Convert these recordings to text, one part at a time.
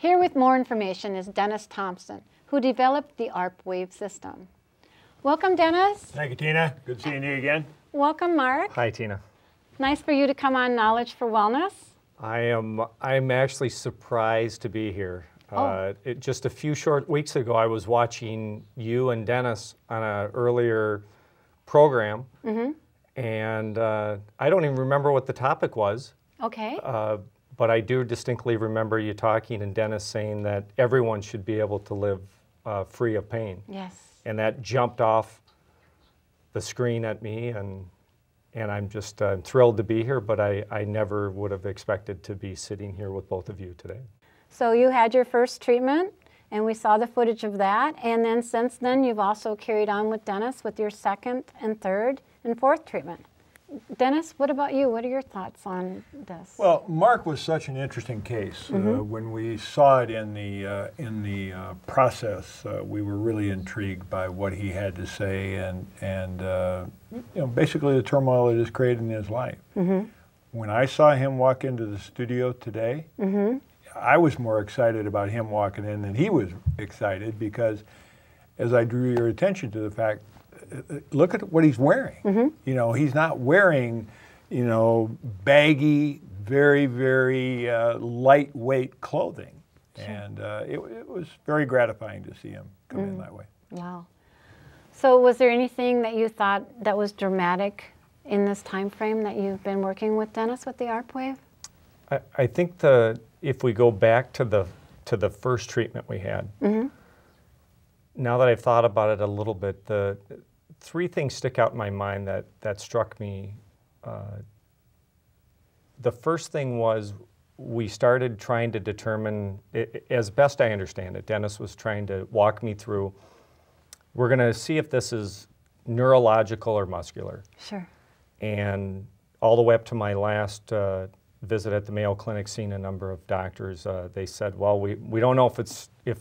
Here with more information is Dennis Thompson, who developed the ARP wave system. Welcome, Dennis. Thank you, Tina. Good seeing you again. Welcome, Mark. Hi, Tina. Nice for you to come on Knowledge for Wellness. I'm actually surprised to be here. Just a few short weeks ago, I was watching you and Dennis on an earlier program, and I don't even remember what the topic was. Okay. But I do distinctly remember you talking and Dennis saying that everyone should be able to live free of pain. Yes. And that jumped off the screen at me, and I'm just thrilled to be here, but I never would have expected to be sitting here with both of you today. So you had your first treatment, and we saw the footage of that, and then since then you've also carried on with Dennis with your second and third and fourth treatment. Dennis, what about you? What are your thoughts on this? Well, Mark was such an interesting case. When we saw it in the process, we were really intrigued by what he had to say, and you know, basically the turmoil it has created in his life. When I saw him walk into the studio today, I was more excited about him walking in than he was excited, because as I drew your attention to the fact, look at what he's wearing. You know, he's not wearing, you know, baggy, very, very lightweight clothing. Sure. And it was very gratifying to see him come in that way. Wow. So was there anything that you thought that was dramatic in this time frame that you've been working with Dennis with the ARP wave? I think if we go back to the first treatment we had, now that I've thought about it a little bit, the three things stick out in my mind that struck me. The first thing was we started trying to determine, as best I understand it, Dennis was trying to walk me through, we're going to see if this is neurological or muscular. Sure. And all the way up to my last visit at the Mayo Clinic, seeing a number of doctors, they said, well, we don't know if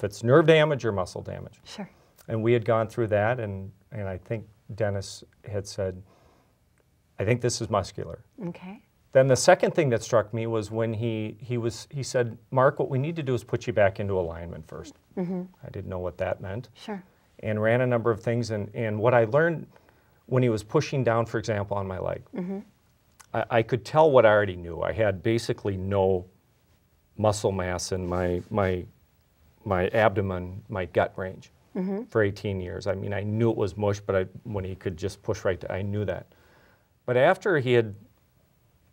it's nerve damage or muscle damage. Sure. And we had gone through that, and I think Dennis had said, I think this is muscular. Okay. Then the second thing that struck me was when he said, Mark, what we need to do is put you back into alignment first. I didn't know what that meant. Sure. And ran a number of things, and what I learned when he was pushing down, for example, on my leg, I could tell what I already knew. I had basically no muscle mass in my abdomen, my gut range. For 18 years. I mean, I knew it was mush, but when he could just push right to, I knew that. But after he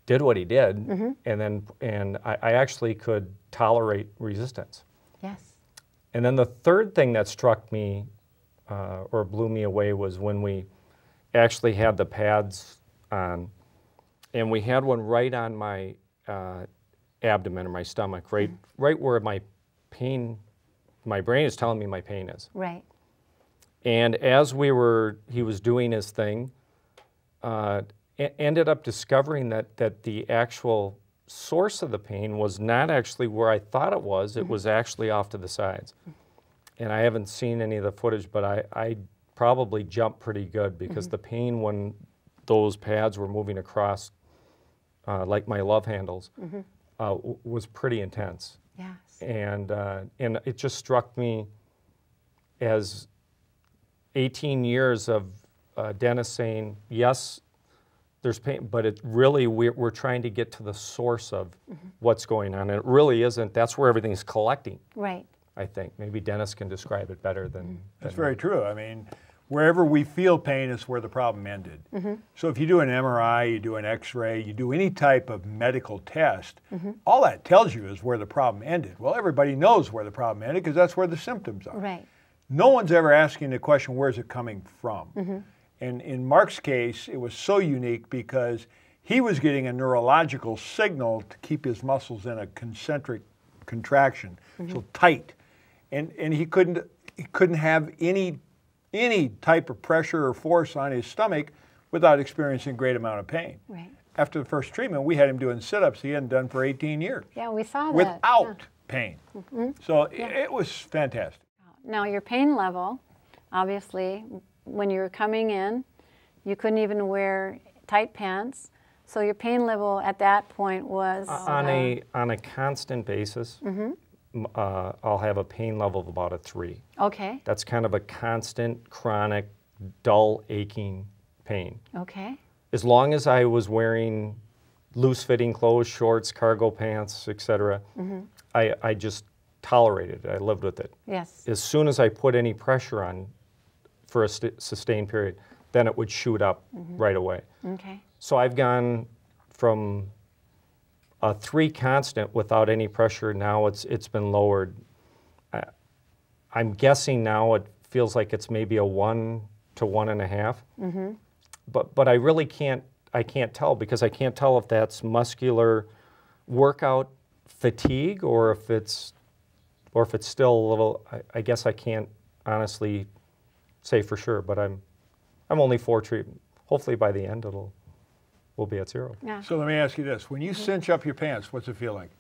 did what he did, and I actually could tolerate resistance. Yes. And then the third thing that struck me or blew me away was when we actually had the pads on, and we had one right on my abdomen or my stomach, right where my brain is telling me my pain is. Right. And as he was doing his thing, ended up discovering that the actual source of the pain was not actually where I thought it was. It was actually off to the sides. And I haven't seen any of the footage, but I probably jumped pretty good, because the pain when those pads were moving across, like my love handles, was pretty intense. Yes. And it just struck me as 18 years of Dennis saying, yes, there's pain, but it really, we're trying to get to the source of what's going on. And it really isn't, that's where everything's collecting. Right. I think. Maybe Dennis can describe it better than That's very true. I mean, wherever we feel pain is where the problem ended. So if you do an MRI, you do an X-ray, you do any type of medical test, all that tells you is where the problem ended. Well, everybody knows where the problem ended because that's where the symptoms are. Right. No one's ever asking the question, where's it coming from? And in Mark's case, it was so unique because he was getting a neurological signal to keep his muscles in a concentric contraction, so tight. And he couldn't have any type of pressure or force on his stomach without experiencing a great amount of pain. Right. After the first treatment, we had him doing sit-ups he hadn't done for 18 years. Yeah, we saw that. Without pain. So it was fantastic. Now your pain level, obviously, when you were coming in, you couldn't even wear tight pants. So your pain level at that point was on a constant basis. I'll have a pain level of about a 3. Okay. That's kind of a constant, chronic, dull, aching pain. Okay. As long as I was wearing loose-fitting clothes, shorts, cargo pants, etc., I just tolerated it. I lived with it. Yes. As soon as I put any pressure on for a sustained period, then it would shoot up right away. Okay. So I've gone from a 3 constant without any pressure. Now it's been lowered. I'm guessing now it feels like it's maybe a 1 to 1.5. But I really can't tell, because I can't tell if that's muscular workout fatigue or if it's still a little. I guess I can't honestly say for sure, but I'm only 4 treatment. Hopefully by the end we'll be at 0. Yeah. So let me ask you this. When you cinch up your pants, what's it feel like?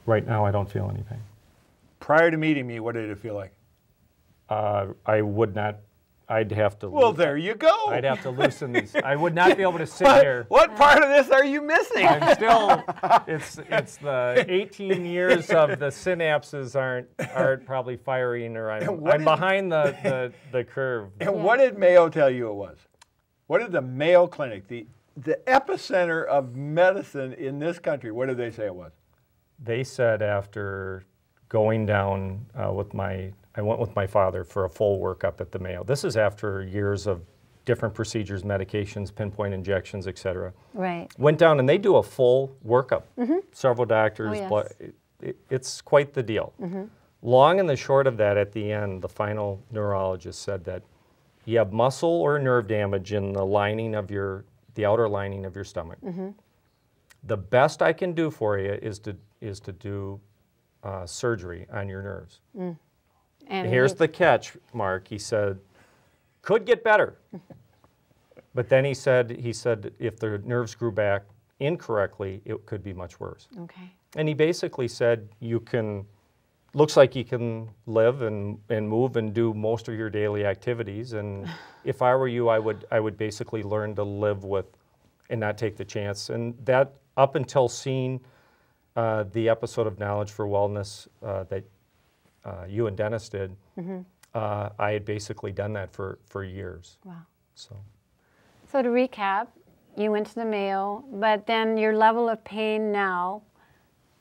Right now I don't feel any pain. Prior to meeting me, what did it feel like? I would not. I'd have to. Well, there you go. I'd have to loosen these. I would not be able to sit here. What part of this are you missing? I'm still. It's the 18 years of the synapses aren't probably firing, or I'm behind the curve. And what did Mayo tell you it was? What did the Mayo Clinic, the epicenter of medicine in this country, what did they say it was? They said after going down I went with my father for a full workup at the Mayo. This is after years of different procedures, medications, pinpoint injections, etc. Right. Went down and they do a full workup. Several doctors. Oh, yes. It's quite the deal. Long and the short of that, at the end, the final neurologist said that you have muscle or nerve damage in the lining of the outer lining of your stomach. The best I can do for you is to do surgery on your nerves. And here's the catch, Mark. He said, could get better. But then he said if the nerves grew back incorrectly, it could be much worse. Okay. And he basically said, looks like you can live and move and do most of your daily activities. And if I were you, I would basically learn to live with and not take the chance. And that, up until seeing the episode of Knowledge for Wellness that you and Dennis did, I had basically done that for years. Wow. So to recap, you went to the Mayo, but then your level of pain now,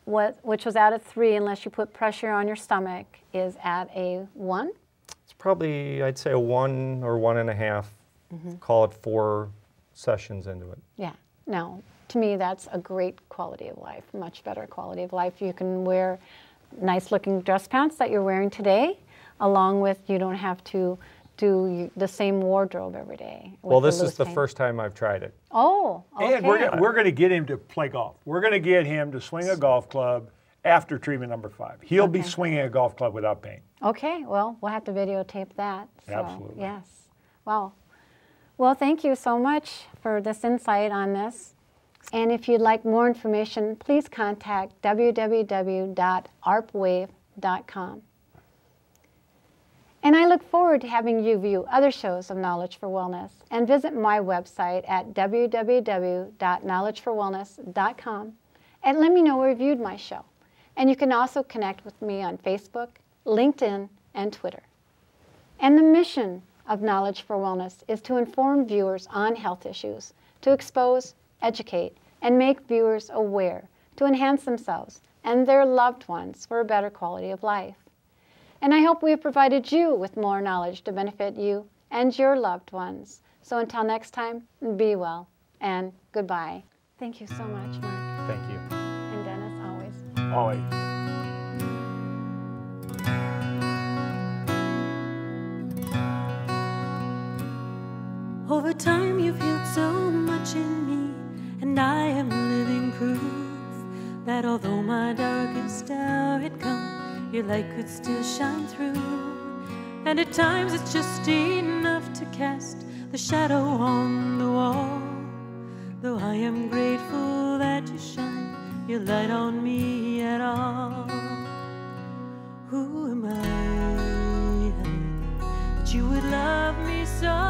which was at a 3, unless you put pressure on your stomach, is at a 1? It's probably, I'd say, a 1 or 1.5. Call it 4 sessions into it. Yeah. Now, to me, that's a great quality of life, much better quality of life. You can wear nice looking dress pants that you're wearing today, along with you don't have to do the same wardrobe every day. Well, this is the first time I've tried it. Oh, okay. And we're going to get him to play golf. We're going to get him to swing a golf club after treatment number 5. He'll be swinging a golf club without pain. Okay, well, we'll have to videotape that. So, Absolutely. Yes. Wow. Well, thank you so much for this insight on this. And if you'd like more information, please contact www.arpwave.com. And I look forward to having you view other shows of Knowledge for Wellness and visit my website at www.knowledgeforwellness.com and let me know where you viewed my show. And you can also connect with me on Facebook, LinkedIn, and Twitter. And the mission of Knowledge for Wellness is to inform viewers on health issues, to expose, educate, and make viewers aware, to enhance themselves and their loved ones for a better quality of life. And I hope we have provided you with more knowledge to benefit you and your loved ones. So until next time, be well and goodbye. Thank you so much, Mark. Thank you. And Dennis, always. Always. Over time you've healed so much in me, and I am living proof that although my darkest hour had come, your light could still shine through. And at times it's just enough to cast the shadow on the wall. Though I am grateful that you shine your light on me at all. Who am I that you would love me so?